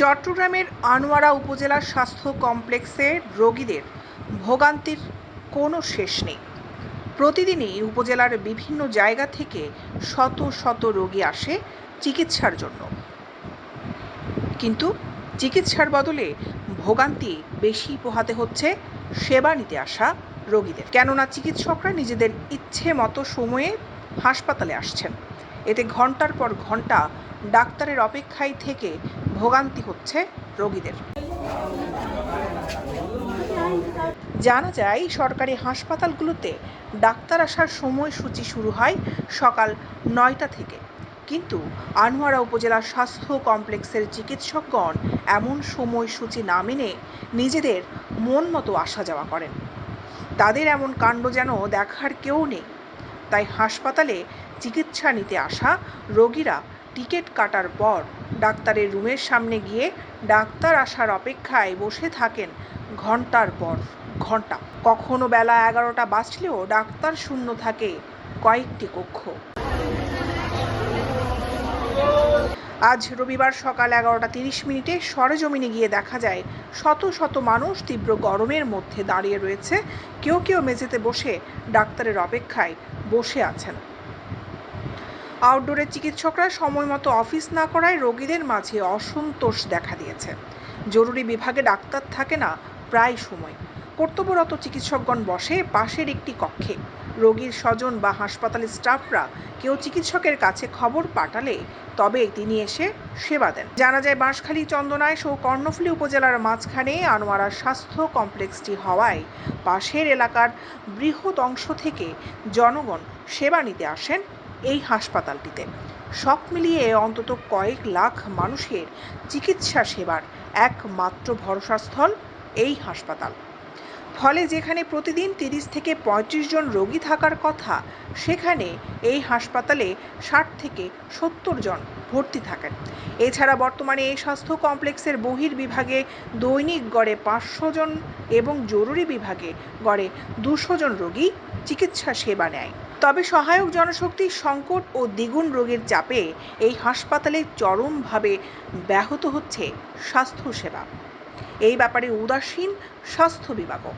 চট্টগ্রামের আনোয়ারা উপজেলা স্বাস্থ্য কমপ্লেক্সে রোগীদের ভোগান্তির কোনো শেষ নেই। প্রতিদিনই উপজেলার বিভিন্ন জায়গা থেকে শত শত রোগী আসে চিকিৎসার জন্য, কিন্তু চিকিৎসার বদলে ভোগান্তি বেশি পোহাতে হচ্ছে সেবা নিতে আসা রোগীদের। কেননা চিকিৎসকরা নিজেদের ইচ্ছে মতো সময়ে হাসপাতালে আসছেন, এতে ঘন্টার পর ঘন্টা ডাক্তারের অপেক্ষায় থেকে ভোগান্তি হচ্ছে রোগীদের। জানা যায়, সরকারি হাসপাতালগুলোতে ডাক্তার আসার সময়সূচি শুরু হয় সকাল ৯টা থেকে, কিন্তু আনোয়ারা উপজেলা স্বাস্থ্য কমপ্লেক্সের চিকিৎসকগণ এমন সময়সূচি না মেনে নিজেদের মন মতো আসা যাওয়া করেন। তাদের এমন কাণ্ড যেন দেখার কেউ নেই। তাই হাসপাতালে চিকিৎসা নিতে আসা রোগীরা টিকিট কাটার পর ডাক্তারের রুমের সামনে গিয়ে ডাক্তার আসার অপেক্ষায় বসে থাকেন ঘন্টার পর ঘন্টা। কখনো বেলা 11টা বাজলেও ডাক্তার শূন্য থাকে কয়েকটি কক্ষ। আজ রবিবার সকাল 11টা 30 সরেজমিনে গিয়ে দেখা যায় শত শত মানুষ তীব্র গরমের মধ্যে দাঁড়িয়ে রয়েছে। কেউ কেউ মেঝেতে বসে ডাক্তারের অপেক্ষায় বসে আছেন। আউটডোরের চিকিৎসকরা সময় মতো অফিস না করায় রোগীদের মাঝে অসন্তোষ দেখা দিয়েছে। জরুরি বিভাগে ডাক্তার থাকে না প্রায় সময়। কর্তব্যরত চিকিৎসকগণ বসে পাশের একটি কক্ষে। রোগীর স্বজন বা হাসপাতালের স্টাফরা কেউ চিকিৎসকের কাছে খবর পাঠালে তবে তিনি এসে সেবা দেন। জানা যায়, বাঁশখালী, চন্দনাইশ ও কর্ণফুলী উপজেলার মাঝখানে আনোয়ারা স্বাস্থ্য কমপ্লেক্সটি হওয়ায় পাশের এলাকার বৃহৎ অংশ থেকে জনগণ সেবা নিতে আসেন এই হাসপাতালটিতে। সব মিলিয়ে অন্তত কয়েক লাখ মানুষের চিকিৎসা সেবার একমাত্র ভরসাস্থল এই হাসপাতাল। ফলে যেখানে প্রতিদিন 30 থেকে 35 জন রোগী থাকার কথা, সেখানে এই হাসপাতালে 60 থেকে 70 জন ভর্তি থাকেন। এছাড়া বর্তমানে এই স্বাস্থ্য কমপ্লেক্সের বহির্বিভাগে দৈনিক গড়ে 500 জন এবং জরুরি বিভাগে গড়ে 200 জন রোগী চিকিৎসা সেবা নেয়। তবে সহায়ক জনশক্তির সংকট ও দ্বিগুণ রোগীর চাপে এই হাসপাতালে চরমভাবে ব্যাহত হচ্ছে স্বাস্থ্যসেবা। এই ব্যাপারে উদাসীন স্বাস্থ্য বিভাগও।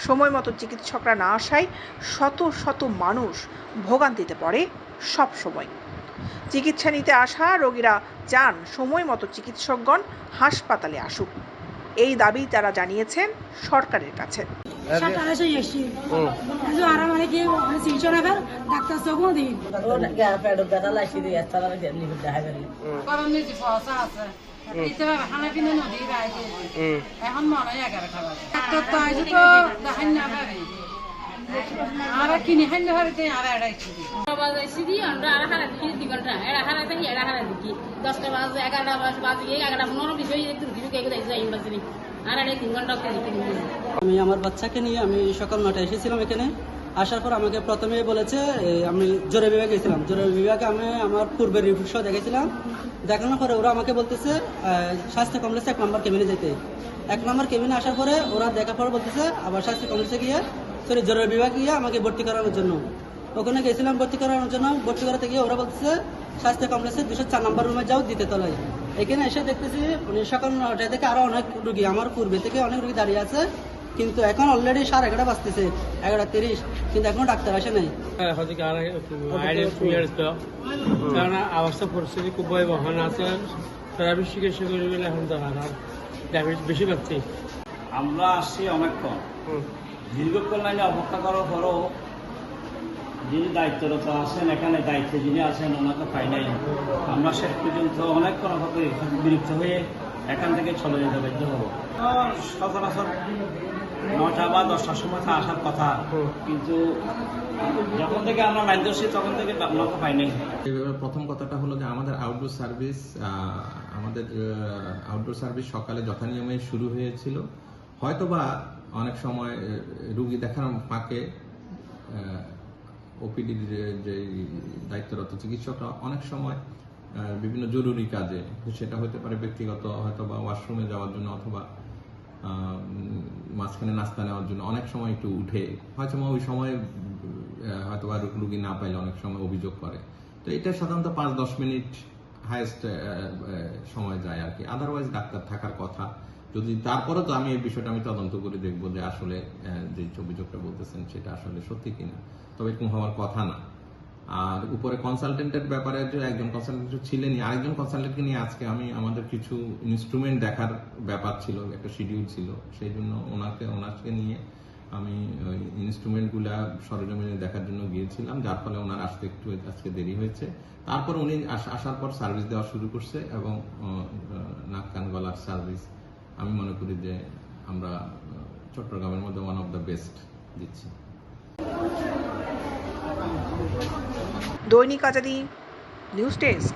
সময় মতো চিকিৎসকরা না আসায় শত শত মানুষ ভোগান্তিতে পড়ে সব সময়। চিকিৎসা নিতে আসা রোগীরা চান সময় মতো চিকিৎসকগণ হাসপাতালে আসুক। এই দাবি তারা জানিয়েছেন সরকারের কাছে। এখন মনে হয় 11টা বাজে তো আইজ তো দেখাই না পারে আর কিনে খাইলে পারে আর এড়াইছি বাজাইছি দি আমরা আর হারা দিকে 2 ঘন্টা এড়া হারা থাকি এড়া হারা দিকে 10টা বাজে 11টা বাজে 11টা 15 বিষয় একটু দিকে কেউ যাই বাজে আর এড়াই 3 ঘন্টা করে আমি আমার বাচ্চাকে নিয়ে আমি সকাল 9টায় এসেছিলাম এখানে। আসার পর আমাকে প্রথমে বলেছে আমি জরুরি বিভাগে গেছিলাম। জরুরি বিভাগে আমি আমার পূর্বের রিপোর্ট সহ দেখেছিলাম। দেখানোর পরে ওরা আমাকে বলতেছে স্বাস্থ্য কমপ্লেক্সে 1 নম্বর কেবিনে যেতে। 1 নম্বর কেবিনে আসার পরে ওরা দেখার পর বলতেছে আবার স্বাস্থ্য কমপ্লেক্সে গিয়ে জরুরি বিভাগে গিয়ে আমাকে ভর্তি করানোর জন্য। ওখানে গেছিলাম ভর্তি করানোর জন্য। ভর্তি করাতে গিয়ে ওরা বলতেছে স্বাস্থ্য কমপ্লেক্সে 204 নম্বর রুমে যাও, দ্বিতীয় তলায়। এখানে এসে দেখতেছি সকাল 9টা থেকে আরো অনেক রুগী, আমার পূর্বে থেকে অনেক রুগী দাঁড়িয়ে আছে, কিন্তু এখন অলরেডি 11:30 বাজতেছে, 11:30, কিন্তু এখনো ডাক্তার আসে নাই। কারণ অবস্থা পরিস্থিতি খুব বহন আছে, তারা বেশি চিকিৎসা করে গেলে এখন বেশি পাচ্ছি। আমরা আসছি অনেকক্ষণ, দীর্ঘক্ষণ লাইনে অপেক্ষা করার পরও যিনি দায়িত্বরত আছেন, এখানে দায়িত্বে যিনি আছেন, ওনাকে পাই নাই। আমরা শেষ পর্যন্ত অনেকক্ষণ অপেক্ষা বিরক্ত হয়ে এখান থেকে চলে যেতে বাধ্য হবো। সচরাচর 9টা বা 10টার সময় আসার কথা, কিন্তু যখন থেকে আমরা লাইন ধরছি তখন থেকে লোক পাই নাই। প্রথম কথাটা হলো যে আমাদের আউটডোর সার্ভিস সকালে যথানিয়মে শুরু হয়েছিল। হয়তোবা অনেক সময় রুগী দেখার ফাঁকে ওপিডির যে দায়িত্বরত চিকিৎসকরা অনেক সময় বিভিন্ন জরুরি কাজে, সেটা হতে পারে ব্যক্তিগত, হয়তোবা ওয়াশরুমে যাওয়ার জন্য অথবা মাঝখানে নাস্তা নেওয়ার জন্য অনেক সময় একটু উঠে হয়তো ওই সময় হয়তোবা রুগী না পাইলে অনেক সময় অভিযোগ করে। তো এটা সাধারণত 5-10 মিনিট হায়েস্ট সময় যায় আর কি। আদারওয়াইজ ডাক্তার থাকার কথা। যদি তারপরে তো আমি এই বিষয়টা আমি তদন্ত করে দেখবো যে আসলে যে অভিযোগটা বলতেছেন সেটা আসলে সত্যি কিনা, তবে এরকম হওয়ার কথা না। আর উপরে কনসালটেন্টের ব্যাপারে যে একজন কনসালটেন্ট ছিলেনই, আরেকজন কনসালটেন্টকে নিয়ে আজকে আমি আমাদের কিছু ইনস্ট্রুমেন্ট দেখার ব্যাপার ছিল, একটা শিডিউল ছিল, সেই জন্য ওনাকে নিয়ে আমি ওই ইনস্ট্রুমেন্টগুলা সরজমিনে দেখার জন্য গিয়েছিলাম, যার ফলে ওনার আসতে একটু আজকে দেরি হয়েছে। তারপর উনি আসার পর সার্ভিস দেওয়া শুরু করছে এবং নাক কান গলার সার্ভিস আমি মনে করি যে আমরা চট্টগ্রামের মধ্যে ওয়ান অফ দ্য বেস্ট দিচ্ছি। দৈনিক আজাদী নিউজ ডেস্ক।